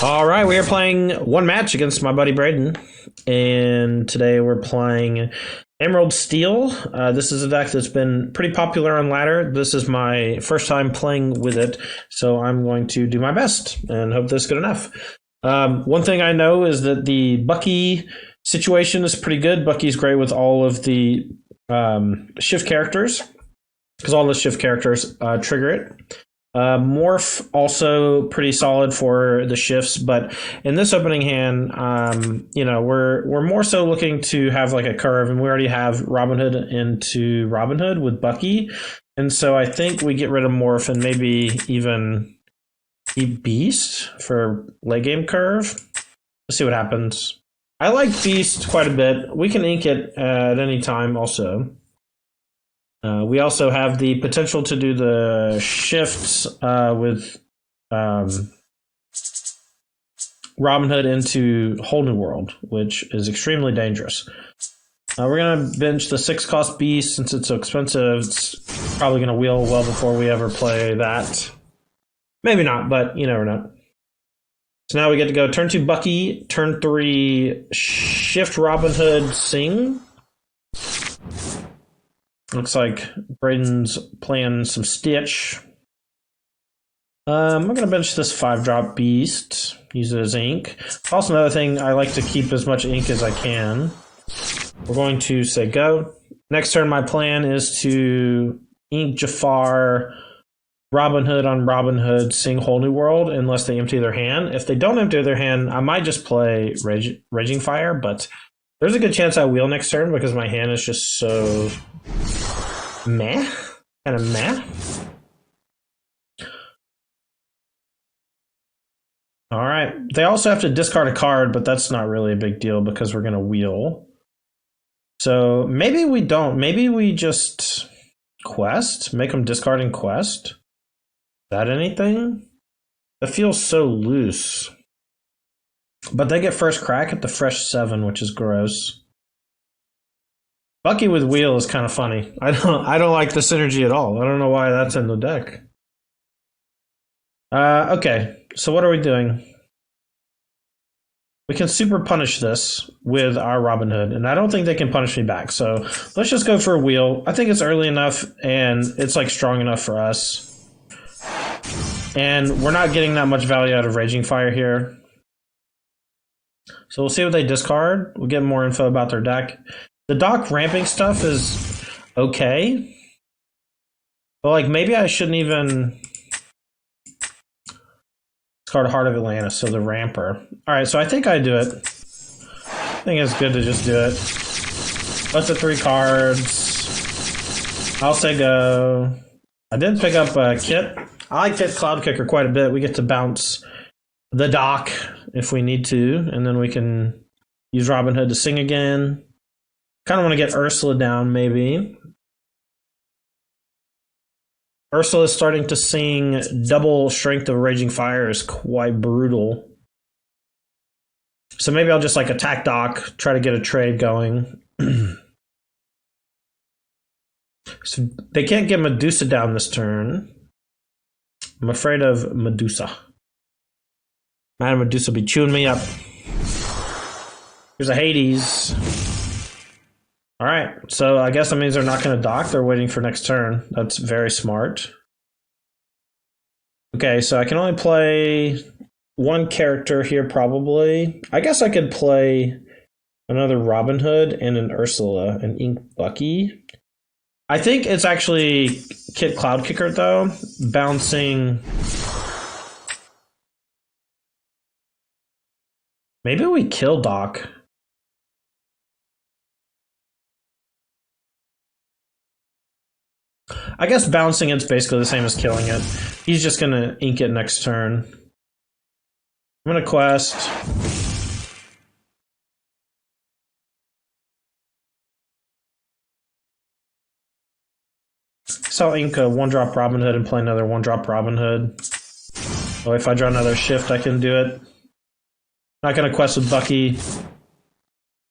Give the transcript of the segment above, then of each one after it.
All right, we are playing one match against my buddy Braden, and today we're playing EmSteel. This is a deck that's been pretty popular on ladder. This is my first time playing with it, so I'm going to do my best and hope this is good enough. One thing I know is that the Bucky situation is pretty good. Bucky's great with all of the shift characters, because all the shift characters trigger it. Morph also pretty solid for the shifts, but in this opening hand, we're more so looking to have like a curve, and we already have Robin Hood into Robin Hood with Bucky, and so I think we get rid of Morph and maybe even keep Beast for late game curve. Let's see what happens. I like Beast quite a bit. We can ink it at any time also. We also have the potential to do the shifts with Robin Hood into Whole New World, which is extremely dangerous. We're going to bench the 6-cost Beast since it's so expensive. It's probably going to wheel well before we ever play that. Maybe not, but you never know. So now we get to go turn 2 Bucky, turn 3 shift Robin Hood, sing. Looks like Braden's playing some Stitch. I'm going to bench this 5-drop Beast, use it as ink. Also, another thing, I like to keep as much ink as I can. We're going to say go. Next turn, my plan is to ink Jafar, Robin Hood on Robin Hood, sing Whole New World, unless they empty their hand. If they don't empty their hand, I might just play Raging Fire, but there's a good chance I wheel next turn because my hand is just so meh. Kind of meh. Alright. They also have to discard a card, but that's not really a big deal because we're going to wheel. So maybe we don't. Maybe we just quest? Make them discarding quest? Is that anything? That feels so loose. But they get first crack at the fresh 7, which is gross. Bucky with wheel is kind of funny. I don't like the synergy at all. I don't know why that's in the deck. Okay, so what are we doing? We can super punish this with our Robin Hood, and I don't think they can punish me back. So let's just go for a wheel. I think it's early enough, and it's like strong enough for us. And we're not getting that much value out of Raging Fire here. So we'll see what they discard. We'll get more info about their deck. The Doc ramping stuff is okay. But like maybe I shouldn't even discard Heart of Atlantis, so the ramper. Alright, so I think I do it. I think it's good to just do it. Let's the 3 cards. I'll say go. I did pick up a Kit. I like Kit Cloud Kicker quite a bit. We get to bounce the Doc if we need to, and then we can use Robin Hood to sing again. Kind of want to get Ursula down, maybe. Ursula is starting to sing. Double strength of Raging Fire is quite brutal. So maybe I'll just like attack Doc, try to get a trade going. So they can't get Medusa down this turn. I'm afraid of Medusa. Man, Medusa will be chewing me up. Here's a Hades. Alright, so I guess that means they're not going to dock. They're waiting for next turn. That's very smart. Okay, so I can only play one character here probably. I guess I could play another Robin Hood and an Ursula and ink Bucky. I think it's actually Kit Cloud Kicker though. Bouncing. Maybe we kill Doc. I guess bouncing it's basically the same as killing it. He's just going to ink it next turn. I'm going to quest. So I'll ink a 1-drop Robin Hood and play another 1-drop Robin Hood. Oh, if I draw another shift, I can do it. Not going to quest with Bucky.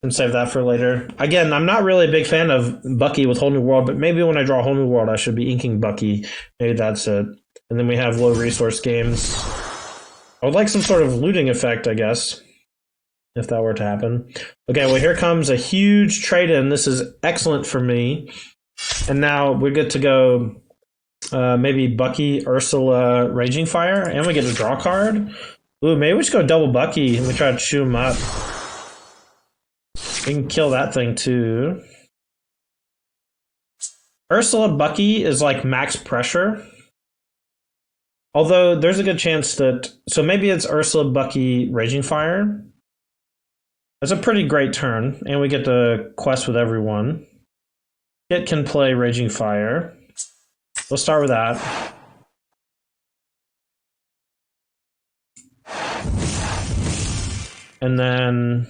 And save that for later. Again, I'm not really a big fan of Bucky with Whole New World, but maybe when I draw Whole New World, I should be inking Bucky. Maybe that's it. And then we have low resource games. I would like some sort of looting effect, I guess, if that were to happen. Okay, well, here comes a huge trade-in. This is excellent for me. And now we get to go maybe Bucky, Ursula, Raging Fire, and we get to draw a card. Ooh, maybe we should go double Bucky and we try to chew him up. We can kill that thing too. Ursula Bucky is like max pressure. Although there's a good chance that... So maybe it's Ursula Bucky Raging Fire. That's a pretty great turn. And we get to quest with everyone. It can play Raging Fire. We'll start with that. And then...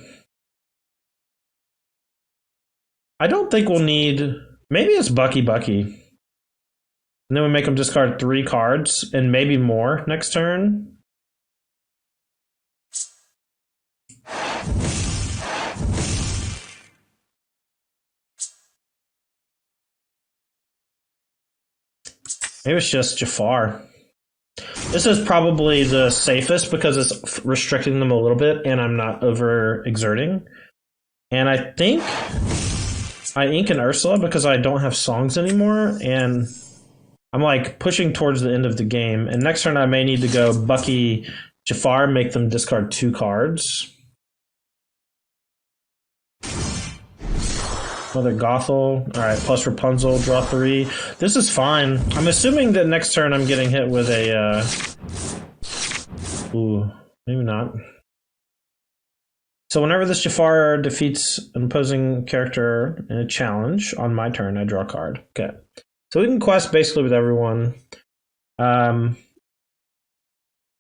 I don't think we'll need... Maybe it's Bucky. And then we make him discard 3 cards, and maybe more next turn. Maybe it's just Jafar. This is probably the safest because it's restricting them a little bit, and I'm not over-exerting. And I think I ink an Ursula because I don't have songs anymore, and I'm like pushing towards the end of the game. And next turn I may need to go Bucky, Jafar, make them discard 2 cards. Another Gothel. Alright, plus Rapunzel, draw 3. This is fine. I'm assuming that next turn I'm getting hit with a... Ooh, maybe not. So whenever this Jafar defeats an opposing character in a challenge, on my turn, I draw a card. Okay. So we can quest basically with everyone. I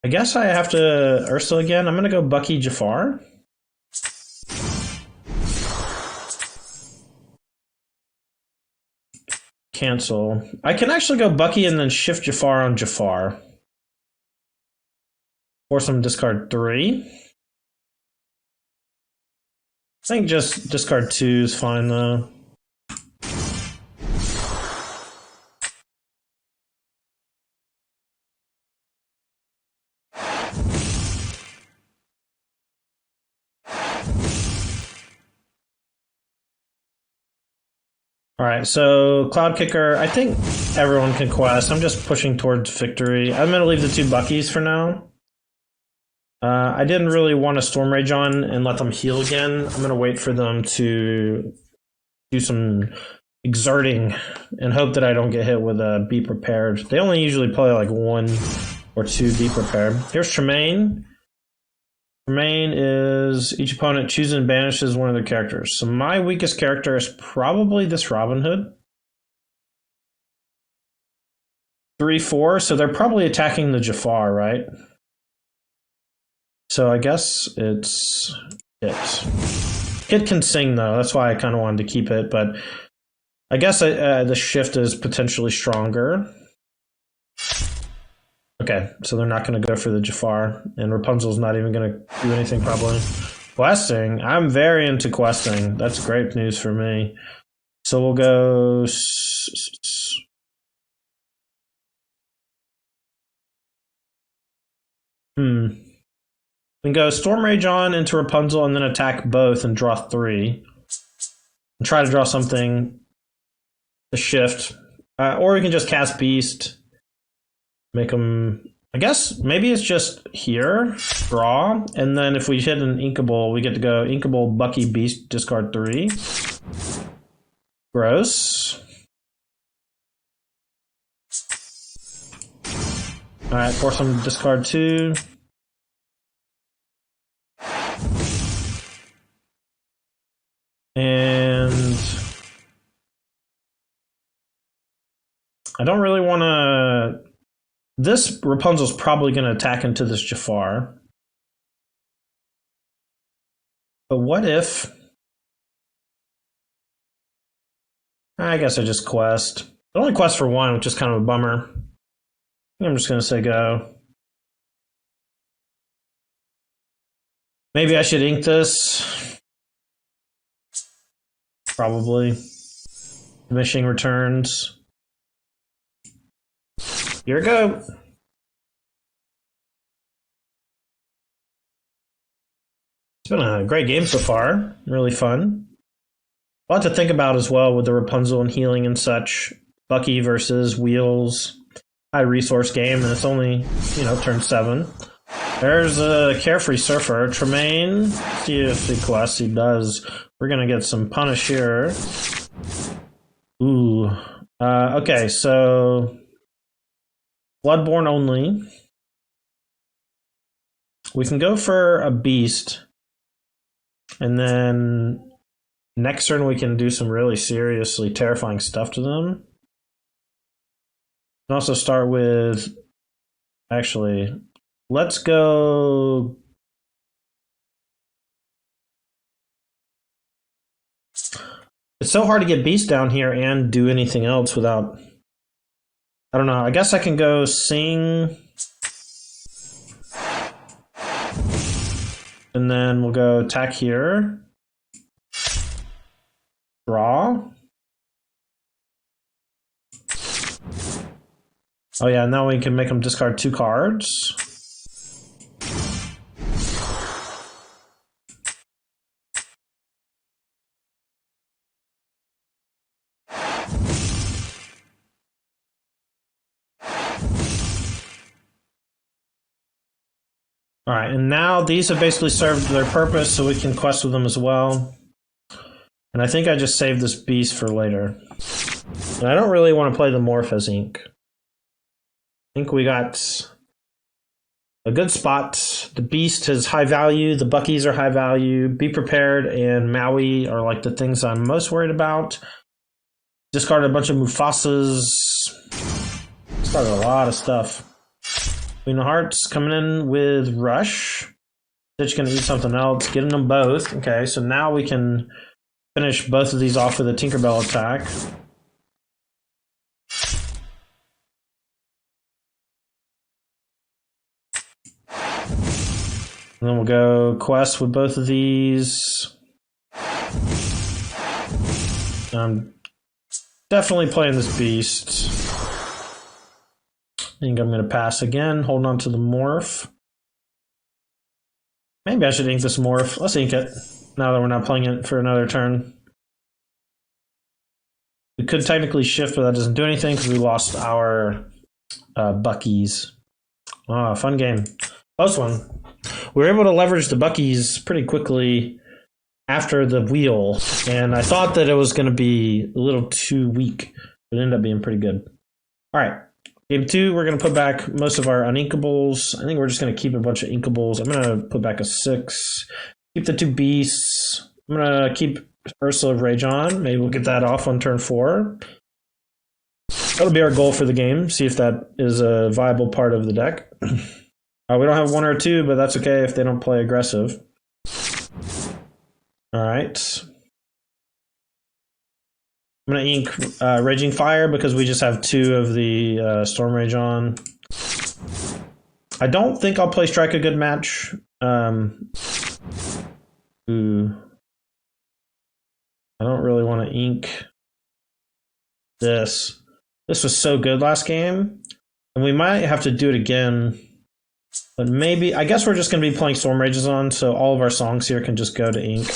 guess I have to Ursula again. I'm going to go Bucky Jafar. Cancel. I can actually go Bucky and then shift Jafar on Jafar. Force him to discard 3. I think just discard 2 is fine though. Alright, so Cloud Kicker, I think everyone can quest. I'm just pushing towards victory. I'm going to leave the 2 Buckies for now. I didn't really want to Storm Rage on and let them heal again. I'm going to wait for them to do some exerting and hope that I don't get hit with a Be Prepared. They only usually play like 1 or 2 Be Prepared. Here's Tremaine. Tremaine is each opponent chooses and banishes one of their characters. So my weakest character is probably this Robin Hood. 3/4, so they're probably attacking the Jafar, right? So I guess it's it. It can sing though, that's why I kind of wanted to keep it, but I guess the shift is potentially stronger. Okay, so they're not going to go for the Jafar, and Rapunzel's not even going to do anything probably. Questing? I'm very into questing. That's great news for me. So we'll go... We can go Storm Rage on into Rapunzel and then attack both and draw 3. And try to draw something to shift. Or we can just cast Beast. Make them... I guess maybe it's just here. Draw. And then if we hit an Inkable, we get to go Inkable, Bucky, Beast, discard 3. Gross. Alright, force them to discard 2. And I don't really want to... This Rapunzel's probably going to attack into this Jafar. But what if... I guess I just quest. I only quest for 1, which is kind of a bummer. I'm just going to say go. Maybe I should ink this. Probably. Diminishing returns. Here we go. It's been a great game so far. Really fun. A lot to think about as well with the Rapunzel and healing and such. Bucky versus Wheels. High resource game, and it's only, turn 7. There's a Carefree Surfer. Tremaine. See if the Classy does. We're going to get some punish here. Ooh. Okay, so Bloodborne only. We can go for a Beast. And then next turn we can do some really seriously terrifying stuff to them. We can also start with... Actually, let's go... It's so hard to get Beast down here and do anything else without... I don't know. I guess I can go Sing... And then we'll go attack here. Draw. Oh yeah, now we can make them discard 2 cards. Alright, and now these have basically served their purpose, so we can quest with them as well. And I think I just saved this Beast for later. And I don't really want to play the Morph as Ink. I think we got a good spot. The Beast is high value, the Buckies are high value, Be Prepared and Maui are like the things I'm most worried about. Discarded a bunch of Mufasas. Discarded a lot of stuff. Queen of Hearts coming in with Rush. Stitch gonna eat something else, getting them both. Okay, so now we can finish both of these off with a Tinkerbell attack. And then we'll go quest with both of these. I'm definitely playing this Beast. I think I'm going to pass again, holding on to the Morph. Maybe I should ink this Morph. Let's ink it, now that we're not playing it for another turn. We could technically shift, but that doesn't do anything because we lost our Buckies. Ah, fun game. Close one. We were able to leverage the Buckies pretty quickly after the wheel, and I thought that it was going to be a little too weak, but it ended up being pretty good. All right. Game 2, we're going to put back most of our uninkables. I think we're just going to keep a bunch of inkables. I'm going to put back a 6. Keep the 2 Beasts. I'm going to keep Ursula of Rage on. Maybe we'll get that off on turn 4. That'll be our goal for the game. See if that is a viable part of the deck. We don't have 1 or 2, but that's okay if they don't play aggressive. All right. I'm going to ink Raging Fire because we just have 2 of the Storm Rage on. I don't think I'll play Strike a Good Match. Ooh. I don't really want to ink this. This was so good last game. And we might have to do it again. But maybe, I guess we're just going to be playing Storm Rages on, so all of our songs here can just go to ink.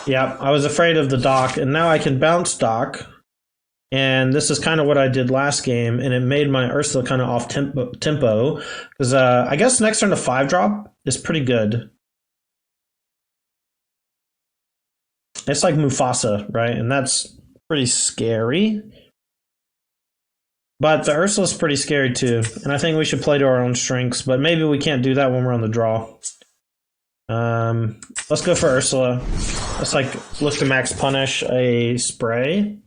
Yeah, I was afraid of the dock, and now I can bounce dock. And this is kind of what I did last game, and it made my Ursula kind of off tempo. Because I guess next turn to 5-drop is pretty good. It's like Mufasa, right? And that's pretty scary. But the Ursula's pretty scary too, and I think we should play to our own strengths, but maybe we can't do that when we're on the draw. Let's go for Ursula. Let's look to max punish a spray.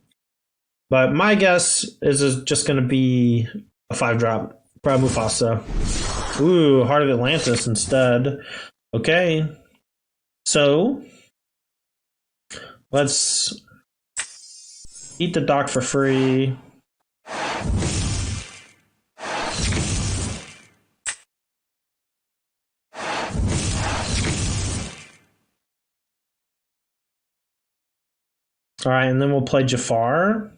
But my guess is it's just going to be a 5-drop. Probably Mufasa. Ooh, Heart of Atlantis instead. Okay. So, let's eat the dock for free. All right, and then we'll play Jafar.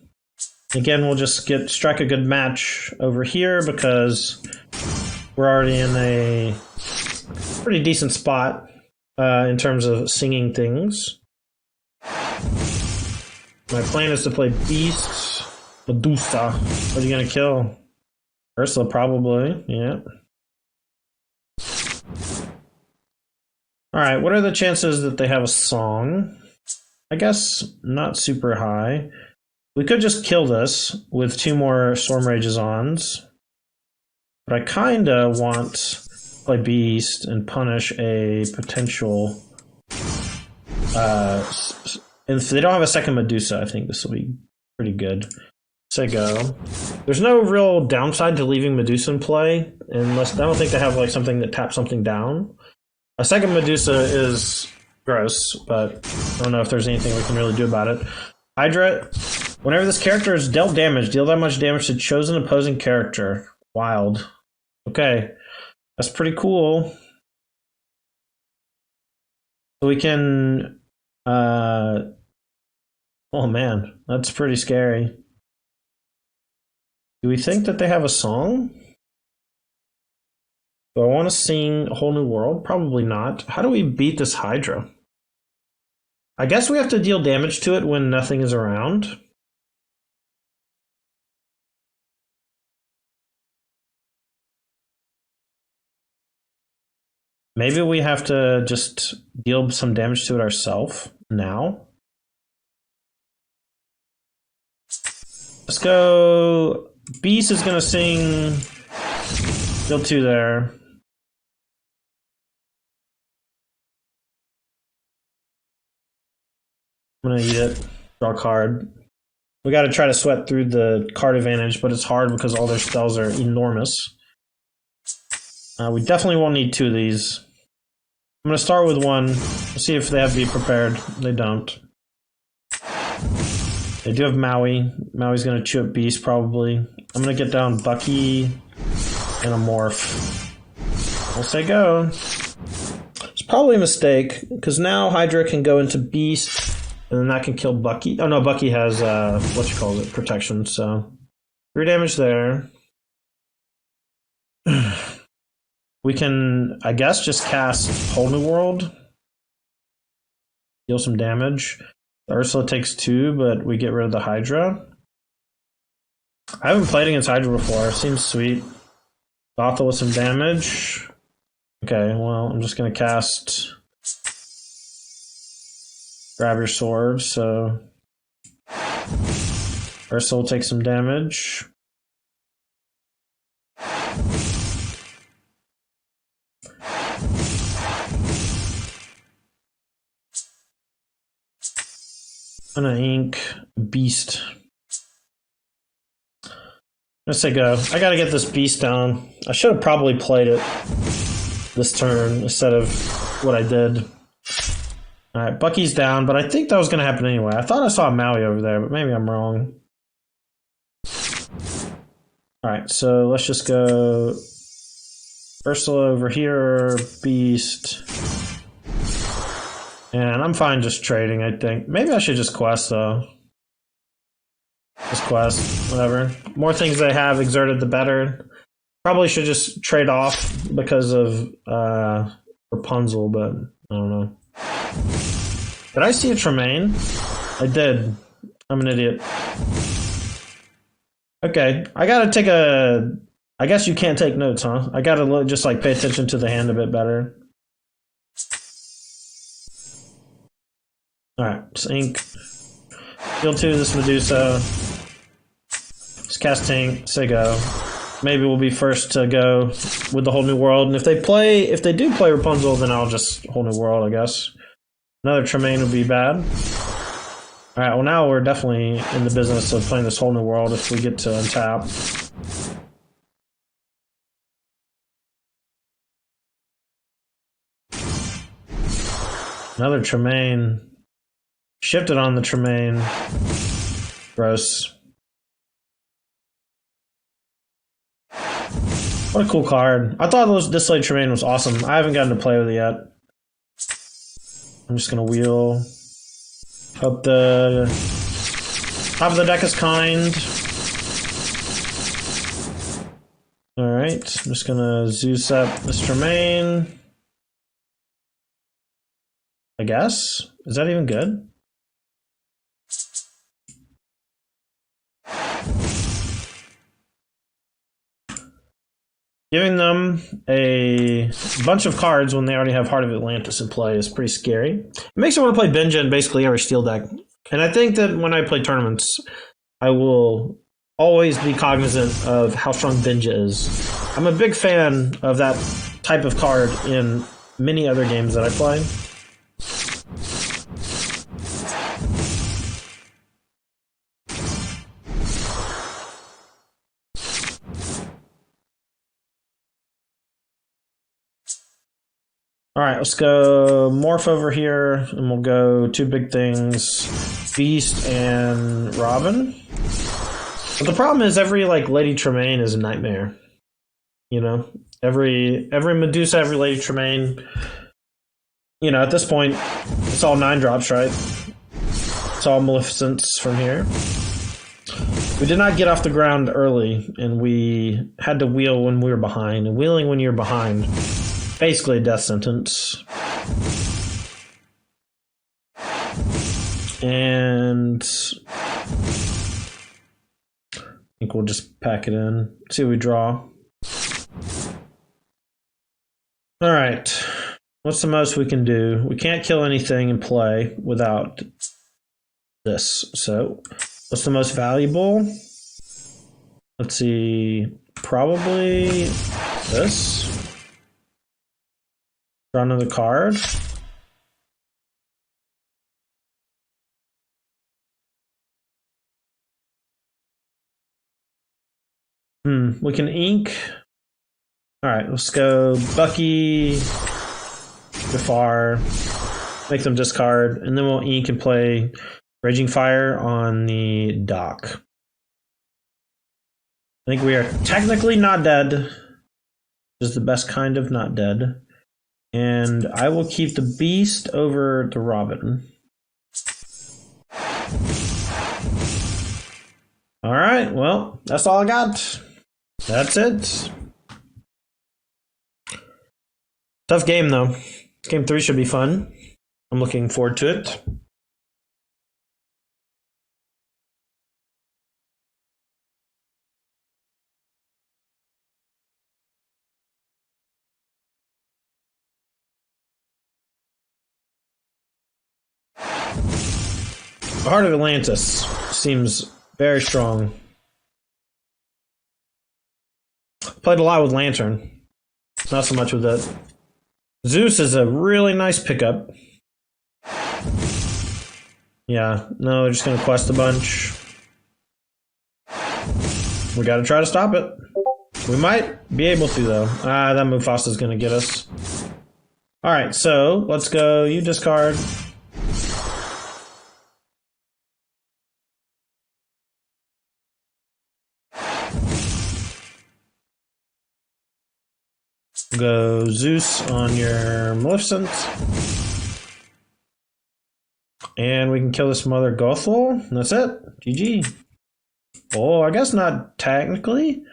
Again, we'll just strike a good match over here because we're already in a pretty decent spot in terms of singing things. My plan is to play Beast, Medusa. What are you gonna kill? Ursula, probably. Yeah. Alright, what are the chances that they have a song? I guess not super high. We could just kill this with 2 more Storm Rages ons. But I kinda want to play Beast and punish a potential... if they don't have a second Medusa, I think this will be pretty good. Say go. There's no real downside to leaving Medusa in play, unless I don't think they have like something that taps something down. A second Medusa is gross, but I don't know if there's anything we can really do about it. Hydra, whenever this character is dealt damage, deal that much damage to chosen opposing character. Wild. Okay, that's pretty cool. So we can... oh man, that's pretty scary. Do we think that they have a song? Do I want to sing A Whole New World? Probably not. How do we beat this Hydra? I guess we have to deal damage to it when nothing is around. Maybe we have to just deal some damage to it ourselves now. Let's go. Beast is gonna sing. Deal 2 there. I'm gonna eat it. Draw a card. We gotta try to sweat through the card advantage, but it's hard because all their spells are enormous. We definitely won't need 2 of these. I'm gonna start with 1. We'll see if they have Be Prepared. They don't. They do have Maui. Maui's gonna chew up Beast probably. I'm gonna get down Bucky and a Morph. We'll say go. It's probably a mistake, because now Hydra can go into Beast, and then that can kill Bucky. Oh no, Bucky has, protection, so... 3 damage there. We can, I guess, just cast Whole New World. Deal some damage. Ursula takes 2, but we get rid of the Hydra. I haven't played against Hydra before. Seems sweet. Gothel with some damage. Okay, well, I'm just gonna cast... Grab your sword, so... Ursula will take some damage. I'm gonna ink Beast. Let's say go. I gotta get this Beast down. I should have probably played it this turn instead of what I did. Alright, Bucky's down, but I think that was gonna happen anyway. I thought I saw Maui over there, but maybe I'm wrong. Alright, so let's just go Ursula over here, Beast. And I'm fine just trading, I think. Maybe I should just quest, though. Just quest, whatever. More things they have exerted, the better. Probably should just trade off because of Rapunzel, but I don't know. Did I see a Tremaine? I did. I'm an idiot. Okay, I gotta take a... I guess you can't take notes, huh? I gotta just like pay attention to the hand a bit better. Alright, just ink. Deal 2 this Medusa. Just cast Tank, say go. Maybe we'll be first to go with the Whole New World. And if they do play Rapunzel, then I'll just Whole New World, I guess. Another Tremaine would be bad. Alright, well now we're definitely in the business of playing this Whole New World if we get to untap. Another Tremaine. Shifted on the Tremaine. Gross. What a cool card. I thought this late Tremaine was awesome. I haven't gotten to play with it yet. I'm just gonna wheel. Hope the Top of the deck is kind. Alright, I'm just gonna Zeus up Mr. Main. I guess? Is that even good? Giving them a bunch of cards when they already have Heart of Atlantis in play is pretty scary. It makes me want to play Benja in basically every steel deck. And I think that when I play tournaments, I will always be cognizant of how strong Benja is. I'm a big fan of that type of card in many other games that I play. All right, let's go Morph over here, and we'll go two big things, Beast and Robin. But the problem is every like Lady Tremaine is a nightmare. You know, every Medusa, every Lady Tremaine. You know, at this point, it's all 9-drops, right? It's all Maleficents from here. We did not get off the ground early, and we had to wheel when we were behind. And wheeling when you're behind, basically a death sentence. And I think we'll just pack it in. See what we draw. All right. What's the most we can do? We can't kill anything in play without this. So what's the most valuable? Let's see. Probably this. Draw another card. We can ink. All right, let's go Bucky, Jafar, make them discard, and then we'll ink and play Raging Fire on the dock. I think we are technically not dead. This is the best kind of not dead. And I will keep the Beast over the Robin. All right, well, that's all I got. That's it. Tough game, though. Game 3 should be fun. I'm looking forward to it. The Heart of Atlantis seems very strong. Played a lot with Lantern. Not so much with it. Zeus is a really nice pickup. Yeah, no, we're just gonna quest a bunch. We gotta try to stop it. We might be able to, though. That Mufasa's gonna get us. Alright, so let's go. You discard. Go Zeus on your Maleficent. And we can kill this Mother Gothel. And that's it. GG. Oh, I guess not technically.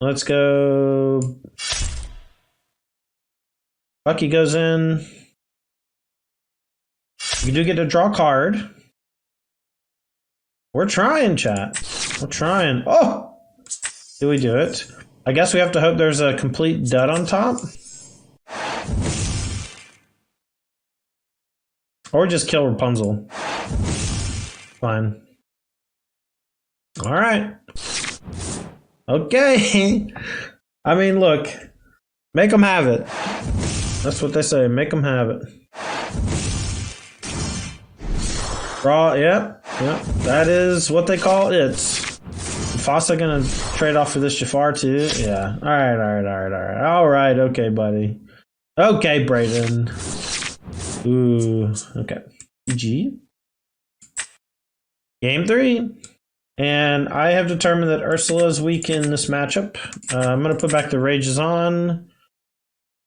Let's go. Bucky goes in. You do get to draw a card. We're trying, chat. We're trying. Oh! Do we do it? I guess we have to hope there's a complete dud on top. Or just kill Rapunzel. Fine. Alright. Okay. I mean, look. Make them have it. That's what they say. Make them have it. Draw. Yep. Yep. That is what they call it. Mufasa gonna trade off for this Jafar too? Yeah. Alright, okay, buddy. Okay, Braden. Ooh, okay. GG. Game 3. And I have determined that Ursula is weak in this matchup. I'm gonna put back the Rages on.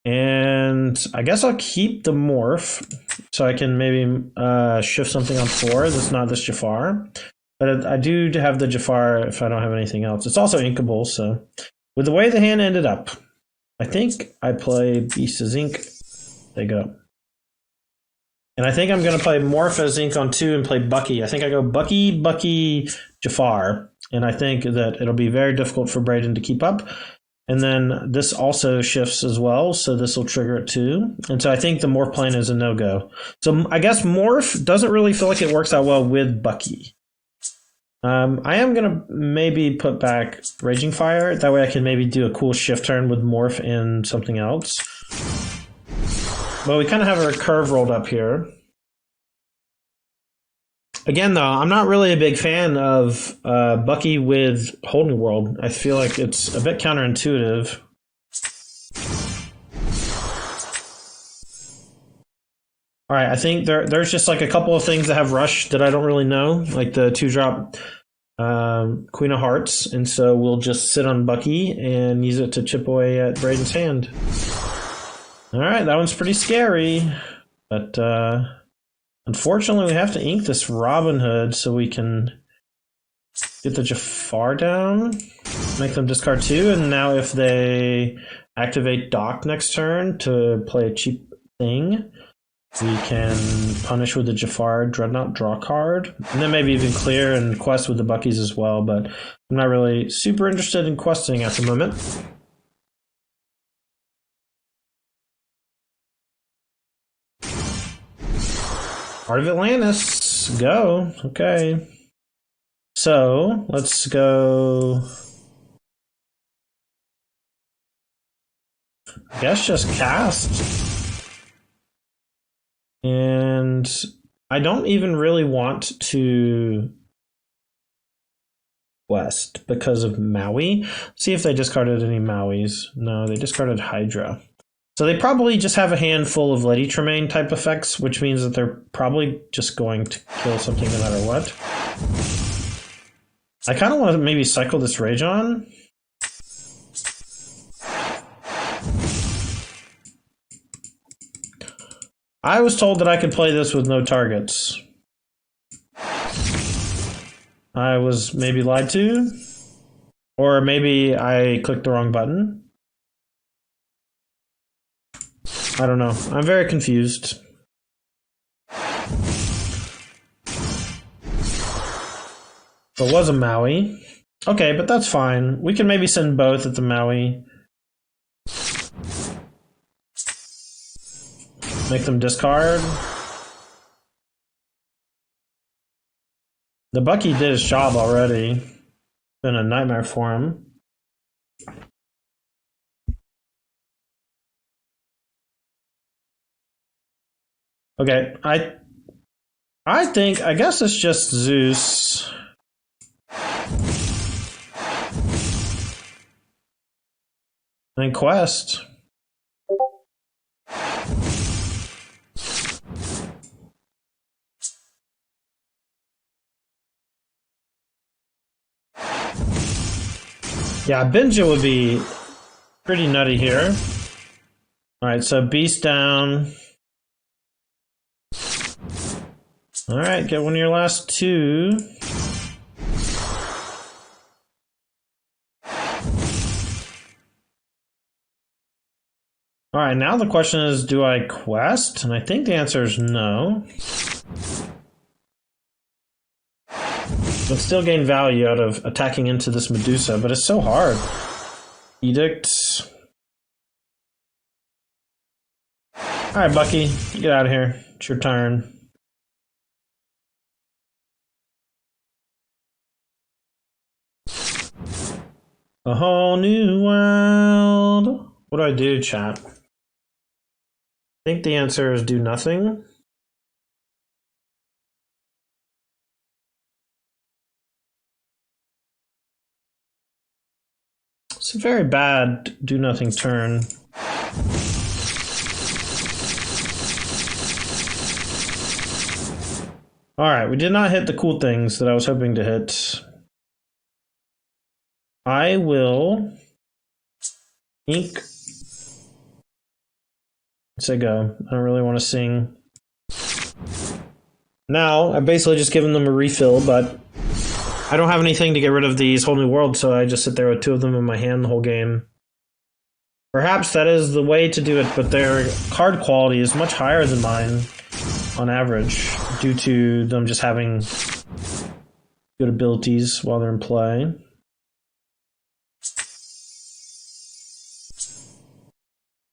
And I guess I'll keep the Morph. So I can maybe shift something on 4 that's not this Jafar. But I do have the Jafar if I don't have anything else. It's also inkable, so with the way the hand ended up, I think I play Beast as Ink. There you go. And I think I'm going to play Morph as Ink on 2 and play Bucky. I think I go Bucky, Jafar. And I think that it'll be very difficult for Braden to keep up. And then this also shifts as well, so this will trigger it too. And so I think the Morph plan is a no-go. So I guess Morph doesn't really feel like it works out well with Bucky. I am going to maybe put back Raging Fire. That way I can maybe do a cool shift turn with Morph and something else. But we kind of have a curve rolled up here. Again, though, I'm not really a big fan of Bucky with Holding World. I feel like it's a bit counterintuitive. All right, I think there's just like a couple of things that have Rush that I don't really know, like the 2-drop Queen of Hearts, and so we'll just sit on Bucky and use it to chip away at Braden's hand. All right, that one's pretty scary, but unfortunately we have to ink this Robin Hood so we can get the Jafar down, make them discard 2, and now if they activate Doc next turn to play a cheap thing, we can punish with the Jafar Dreadnought draw card, and then maybe even clear and quest with the Buckies as well, but I'm not really super interested in questing at the moment. Heart of Atlantis, go. Okay. So, let's go. I guess just cast. And I don't even really want to quest because of Maui. See if they discarded any Mauis. No, they discarded Hydra. So they probably just have a handful of Lady Tremaine type effects, which means that they're probably just going to kill something no matter what. I kind of want to maybe cycle this Rage on. I was told that I could play this with no targets. I was maybe lied to, or maybe I clicked the wrong button. I don't know. I'm very confused. There was a Maui. Okay, but that's fine. We can maybe send both at the Maui. Make them discard. The Bucky did his job already. Been a nightmare for him. Okay, I think, I guess it's just Zeus. And Quest. Yeah, Benja would be pretty nutty here. Alright, so Beast down. Alright, get one of your last 2. Alright, now the question is, do I quest? And I think the answer is no. But still gain value out of attacking into this Medusa, but it's so hard. Edict. Alright, Bucky, get out of here. It's your turn. A whole new world. What do I do, chat? I think the answer is do nothing. It's a very bad do nothing turn. Alright, we did not hit the cool things that I was hoping to hit. I will ink. Say go. I don't really want to sing. Now, I've basically just given them a refill, but I don't have anything to get rid of these whole new worlds, so I just sit there with 2 of them in my hand the whole game. Perhaps that is the way to do it, but their card quality is much higher than mine on average due to them just having good abilities while they're in play.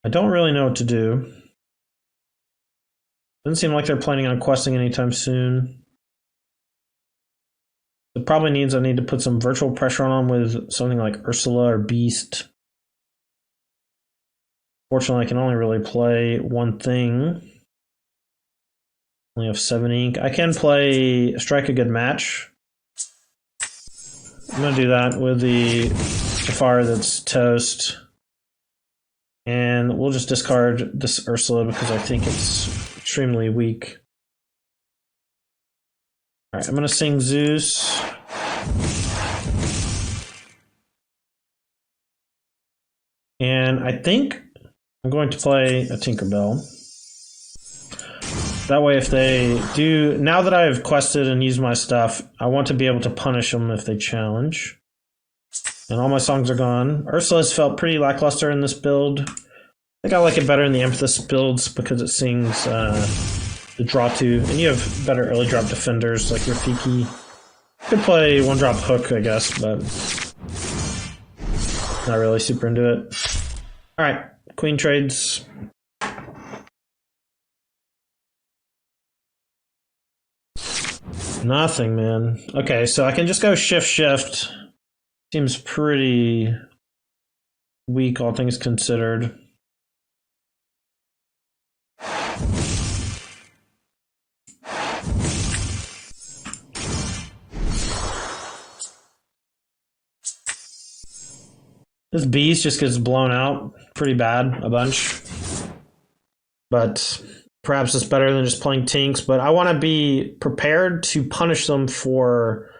I don't really know what to do. Doesn't seem like they're planning on questing anytime soon. It probably means I need to put some virtual pressure on them with something like Ursula or Beast. Fortunately, I can only really play one thing. Only have 7 ink. I can play Strike a Good Match. I'm going to do that with the fire that's toast. And we'll just discard this Ursula because I think it's extremely weak. Alright, I'm going to sing Zeus. And I think I'm going to play a Tinkerbell. That way if they do... Now that I've quested and used my stuff, I want to be able to punish them if they challenge. And all my songs are gone. Ursula's felt pretty lackluster in this build. I think I like it better in the Amethyst builds because it sings the draw 2. And you have better early drop defenders like your Fiki. Could play 1-drop Hook, I guess, but not really super into it. Alright, Queen trades. Nothing, man. Okay, so I can just go shift. Seems pretty weak, all things considered. This beast just gets blown out pretty bad, a bunch. But perhaps it's better than just playing Tinks. But I want to be prepared to punish them for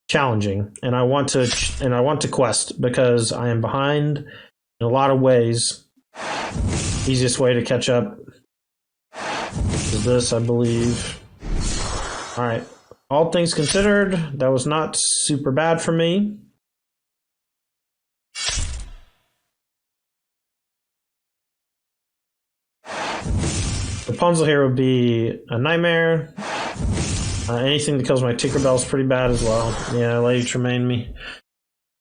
challenging, and I want to quest because I am behind in a lot of ways. Easiest way to catch up is this, I believe. All right. All things considered, that was not super bad for me. Rapunzel here would be a nightmare. Anything that kills my Tinkerbell is pretty bad as well. Yeah, Lady Tremaine me.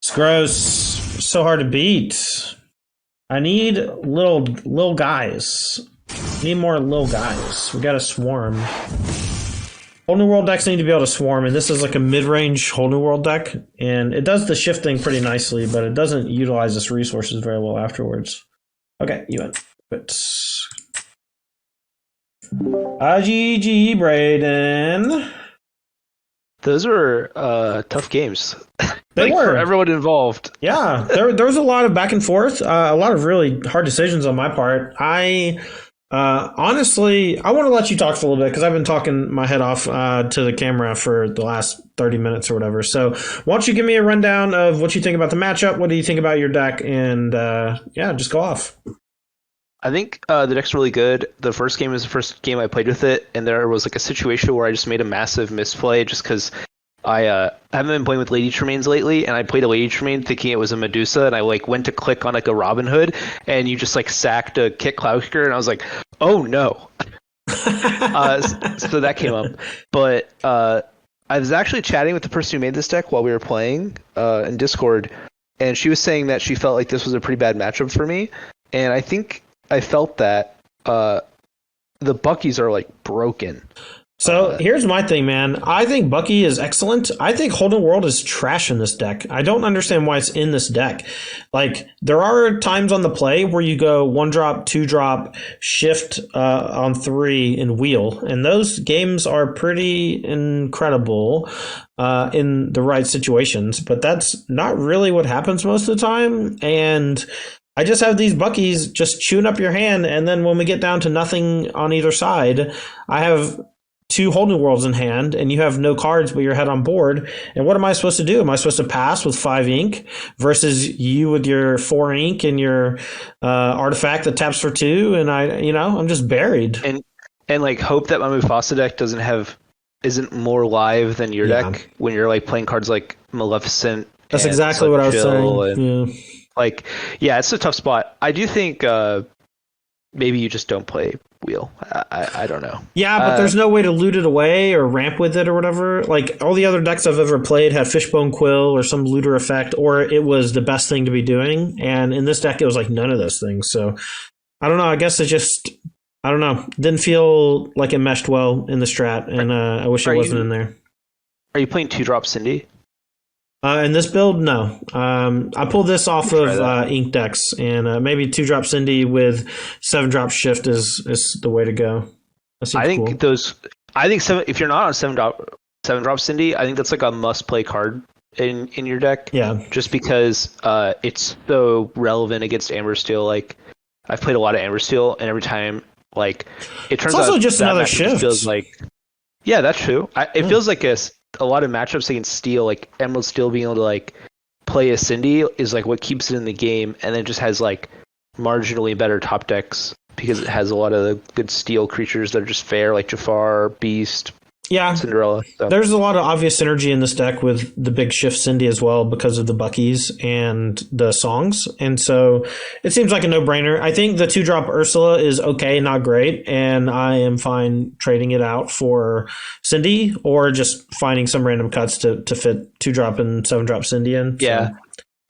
It's gross. So hard to beat. I need little guys. Need more little guys. We got a swarm. Whole New World decks need to be able to swarm, and this is like a mid-range Whole New World deck. And it does the shifting pretty nicely, but it doesn't utilize its resources very well afterwards. Okay, you win. But GG, Braden. Those were tough games. They were. For everyone involved. Yeah, there was a lot of back and forth, a lot of really hard decisions on my part. Honestly, I want to let you talk for a little bit because I've been talking my head off to the camera for the last 30 minutes or whatever. So why don't you give me a rundown of what you think about the matchup? What do you think about your deck? And yeah, just go off. I think the deck's really good. The first game was the first game I played with it, and there was like a situation where I just made a massive misplay just because I haven't been playing with Lady Tremaines lately, and I played a Lady Tremaine thinking it was a Medusa, and I like went to click on like a Robin Hood, and you just like sacked a Kit Cloud Kicker, and I was like, oh no. So that came up. But I was actually chatting with the person who made this deck while we were playing in Discord, and she was saying that she felt like this was a pretty bad matchup for me, and I think I felt that the Buckies are like broken. So here's my thing, man. I think Bucky is excellent. I think Whole New World is trash in this deck. I don't understand why it's in this deck. Like, there are times on the play where you go 1-drop, 2-drop, shift on 3 and wheel. And those games are pretty incredible in the right situations. But that's not really what happens most of the time. And I just have these Buckies just chewing up your hand. And then when we get down to nothing on either side, I have 2 Whole New Worlds in hand, and you have no cards but your head on board. And what am I supposed to do? Am I supposed to pass with 5 ink versus you with your 4 ink and your artifact that taps for 2? And I'm just buried. And like hope that my Mufasa deck doesn't have isn't more live than your Yeah. deck when you're like playing cards like Maleficent. That's and exactly what I was Chill saying. And, Yeah. like, yeah, it's a tough spot. I do think maybe you just don't play wheel. I don't know. Yeah, but there's no way to loot it away or ramp with it or whatever. Like all the other decks I've ever played had Fishbone Quill or some looter effect, or it was the best thing to be doing. And in this deck, it was like none of those things. So I don't know. I guess it just, I don't know. Didn't feel like it meshed well in the strat, and I wish it wasn't in there. Are you playing 2-drop Cindy? In this build, no. I pulled this off of Ink decks, and maybe 2-drop Cindy with 7-drop Shift is the way to go. I think cool. those. I think if you're not on 7-drop Cindy, I think that's like a must play card in your deck. Yeah. Just because it's so relevant against AmbRu. Like I've played a lot of AmbRu, and every time like it turns out it's also just another shift. Feels like, yeah, that's true. It feels like a lot of matchups against Steel, like Emerald Steel being able to like play a Cindy is like what keeps it in the game, and then it just has like marginally better top decks because it has a lot of the good Steel creatures that are just fair, like Jafar, Beast, Cinderella. So. There's a lot of obvious synergy in this deck with the big Shift Cindy as well because of the Buckies and the songs. And so it seems like a no-brainer. I think the 2-drop Ursula is okay, not great, and I am fine trading it out for Cindy or just finding some random cuts to fit 2-drop and 7-drop Cindy in. Yeah. So.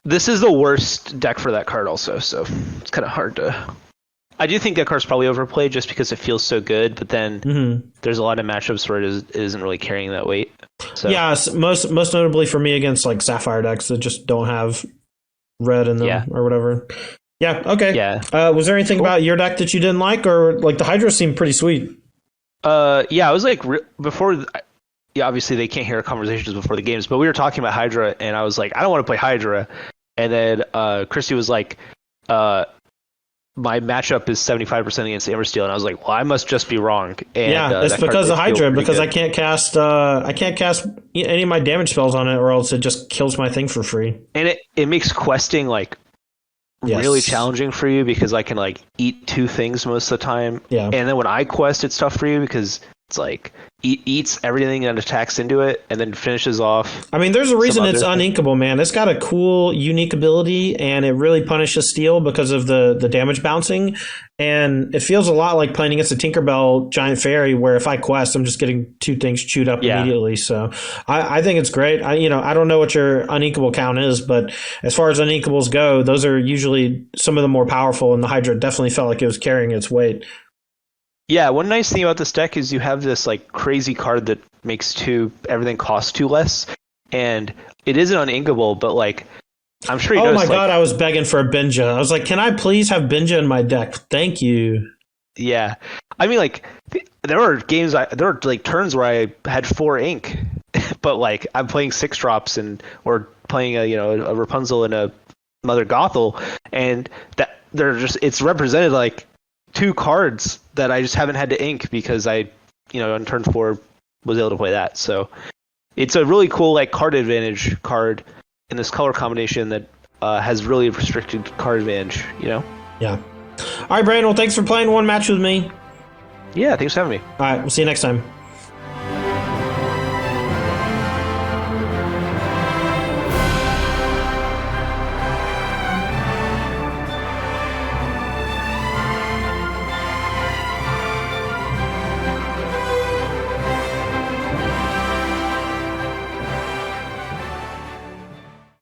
This is the worst deck for that card also, so it's kind of hard to... I do think that card's probably overplayed just because it feels so good, but then there's a lot of matchups where it isn't really carrying that weight. So. Yeah, most notably for me against like Sapphire decks that just don't have red in them or whatever. Yeah, okay. Yeah. Was there anything about your deck that you didn't like, or like the Hydra seemed pretty sweet? Yeah, I was like before. Yeah, obviously they can't hear our conversations before the games, but we were talking about Hydra, and I was like, I don't want to play Hydra, and then Christy was like, my matchup is 75% against EmSteel, and I was like, well, I must just be wrong. And, yeah, it's because of Hydra, because I can't cast any of my damage spells on it, or else it just kills my thing for free. And it makes questing like really challenging for you because I can like eat 2 things most of the time. Yeah. And then when I quest, it's tough for you because it's like eats everything and attacks into it and then finishes off. I mean, there's a reason it's uninkable, man. It's got a cool, unique ability, and it really punishes Steel because of the damage bouncing. And it feels a lot like playing against a Tinkerbell Giant Fairy, where if I quest, I'm just getting 2 things chewed up immediately. So I think it's great. I don't know what your uninkable count is, but as far as uninkables go, those are usually some of the more powerful, and the Hydra definitely felt like it was carrying its weight. Yeah, one nice thing about this deck is you have this like crazy card that makes everything costs 2 less, and it isn't uninkable, but like I'm sure you noticed. Oh my god, I was begging for a Benja. I was like, can I please have Benja in my deck? Thank you. Yeah, I mean, like there were like turns where I had 4 ink, but like I'm playing 6 drops or playing a Rapunzel and a Mother Gothel, and that it's represented like 2 cards that I just haven't had to ink because I, on turn 4 was able to play that. So it's a really cool like card advantage card in this color combination that has really restricted card advantage, Yeah. All right, Braden. Well, thanks for playing one match with me. Yeah, thanks for having me. All right, we'll see you next time.